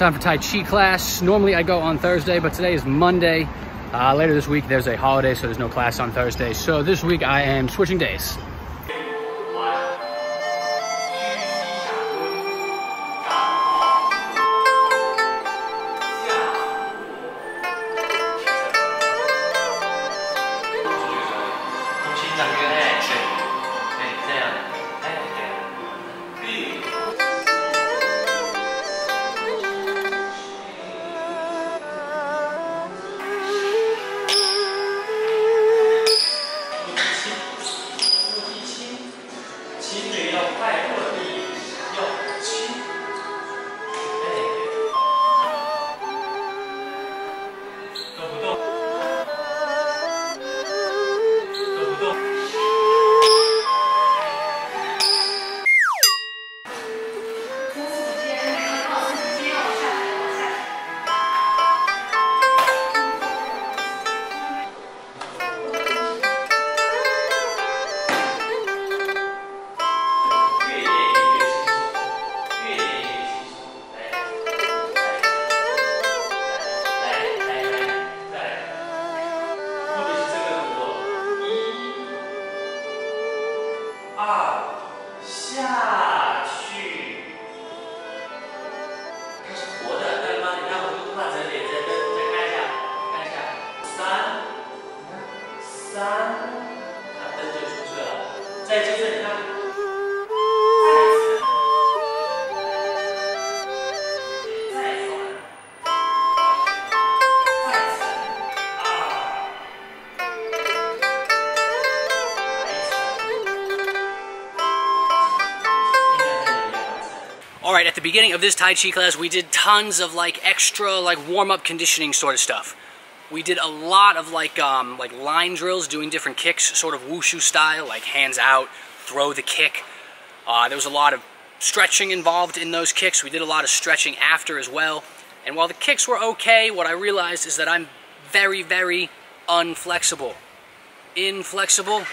right, time for Tai Chi class. Normally I go on Thursday, but today is Monday. Later this week there's a holiday, so there's no class on Thursday. So this week I am switching days. Alright, at the beginning of this Tai Chi class, we did tons of extra warm-up conditioning sort of stuff. We did a lot of like line drills, doing different kicks, sort of wushu style, like hands out, throw the kick. There was a lot of stretching involved in those kicks. We did a lot of stretching after as well. And while the kicks were okay, what I realized is that I'm very, very unflexible. Inflexible?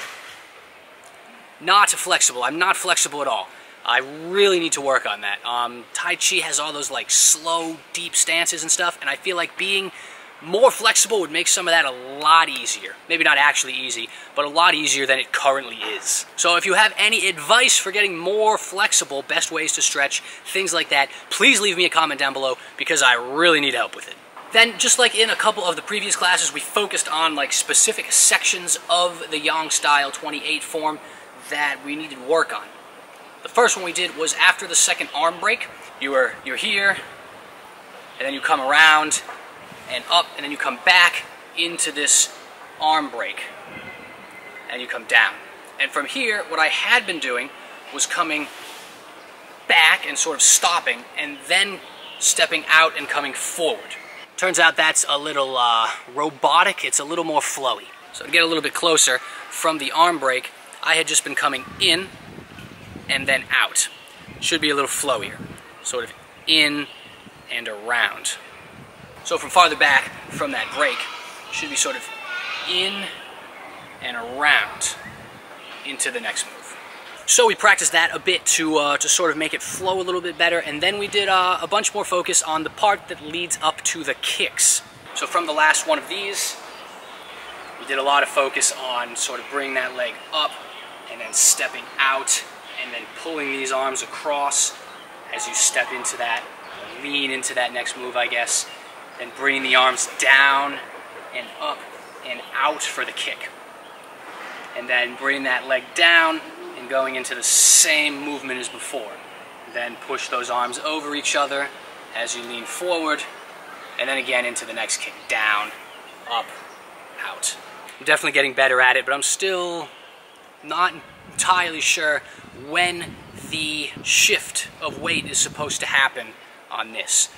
Not flexible. I'm not flexible at all. I really need to work on that. Tai Chi has all those slow, deep stances and stuff, and I feel like being more flexible would make some of that a lot easier. Maybe not actually easy, but a lot easier than it currently is. So if you have any advice for getting more flexible, best ways to stretch, things like that, please leave me a comment down below because I really need help with it. Then, just like in a couple of the previous classes, we focused on specific sections of the Yang style 28 form that we needed work on. The first one we did was after the second arm break. You're here, and then you come around and up, and then you come back into this arm break, and you come down. And from here, what I had been doing was coming back and sort of stopping, and then stepping out and coming forward. Turns out that's a little robotic. It's a little more flowy. So to get a little bit closer, from the arm break, I had just been coming in and then out. Should be a little flowier. Sort of in and around. So from farther back from that break, should be sort of in and around into the next move. So we practiced that a bit to sort of make it flow a little bit better, and then we did a bunch more focus on the part that leads up to the kicks. So from the last one of these, we did a lot of focus on sort of bringing that leg up and then stepping out, and then pulling these arms across as you step into that, lean into that next move, I guess. Then bringing the arms down and up and out for the kick. And then bringing that leg down and going into the same movement as before. Then push those arms over each other as you lean forward, and then again into the next kick. Down, up, out. I'm definitely getting better at it, but I'm still not entirely sure when the shift of weight is supposed to happen on this.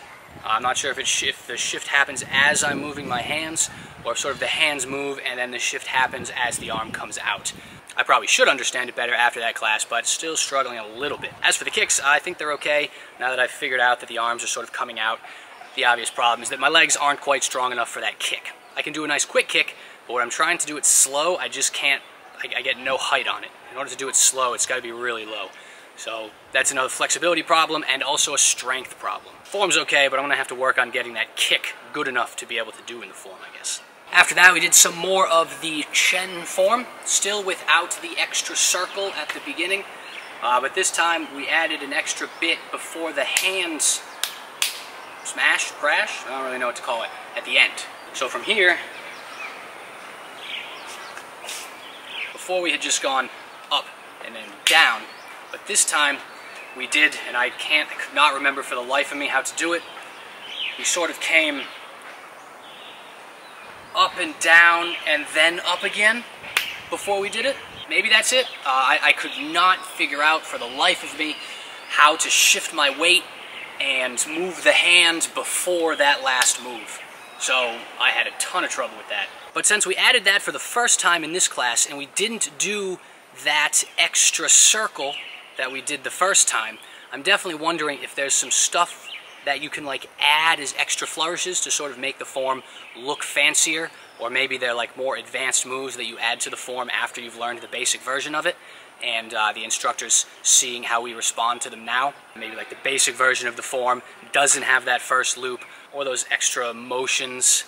I'm not sure if the shift happens as I'm moving my hands, or sort of the hands move and then the shift happens as the arm comes out. I probably should understand it better after that class, but still struggling a little bit. As for the kicks, I think they're okay, now that I've figured out that the arms are sort of coming out. The obvious problem is that my legs aren't quite strong enough for that kick. I can do a nice quick kick, but when I'm trying to do it slow, I just can't, I get no height on it. In order to do it slow, it's got to be really low. So that's another flexibility problem and also a strength problem. Form's okay, but I'm gonna have to work on getting that kick good enough to be able to do in the form, I guess. After that, we did some more of the Chen form, still without the extra circle at the beginning, but this time we added an extra bit before the hands smash, crash, I don't really know what to call it, at the end. So from here, before we had just gone up and then down, but this time we did, and I could not remember for the life of me how to do it, we sort of came up and down and then up again before we did it. Maybe that's it. I could not figure out for the life of me how to shift my weight and move the hand before that last move. So I had a ton of trouble with that. But since we added that for the first time in this class and we didn't do that extra circle that we did the first time, I'm definitely wondering if there's some stuff that you can like add as extra flourishes to sort of make the form look fancier, or maybe they're like more advanced moves that you add to the form after you've learned the basic version of it, and the instructor's seeing how we respond to them now. Maybe like the basic version of the form doesn't have that first loop or those extra motions,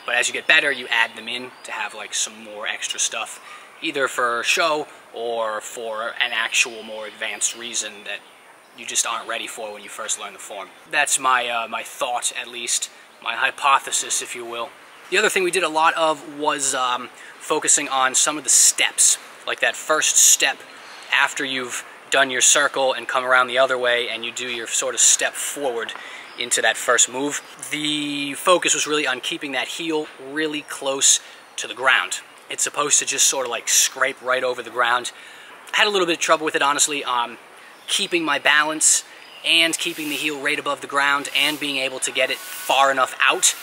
but as you get better you add them in to have like some more extra stuff, either for show or for an actual more advanced reason that you just aren't ready for when you first learn the form. That's my my thought, at least, my hypothesis, if you will. The other thing we did a lot of was focusing on some of the steps, like that first step after you've done your circle and come around the other way and you do your sort of step forward into that first move. The focus was really on keeping that heel really close to the ground. It's supposed to just sort of like scrape right over the ground. I had a little bit of trouble with it, honestly. Keeping my balance and keeping the heel right above the ground and being able to get it far enough out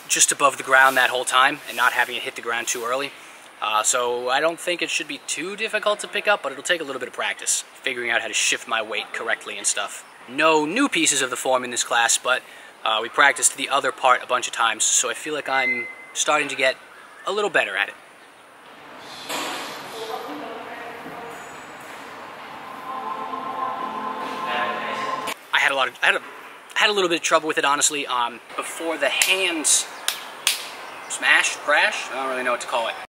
just above the ground that whole time and not having it hit the ground too early. So I don't think it should be too difficult to pick up, but it'll take a little bit of practice, figuring out how to shift my weight correctly and stuff. No new pieces of the form in this class, but we practiced the other part a bunch of times, so I feel like I'm starting to get a little better at it. I had a little bit of trouble with it, honestly. Before the hands smash, crash, I don't really know what to call it.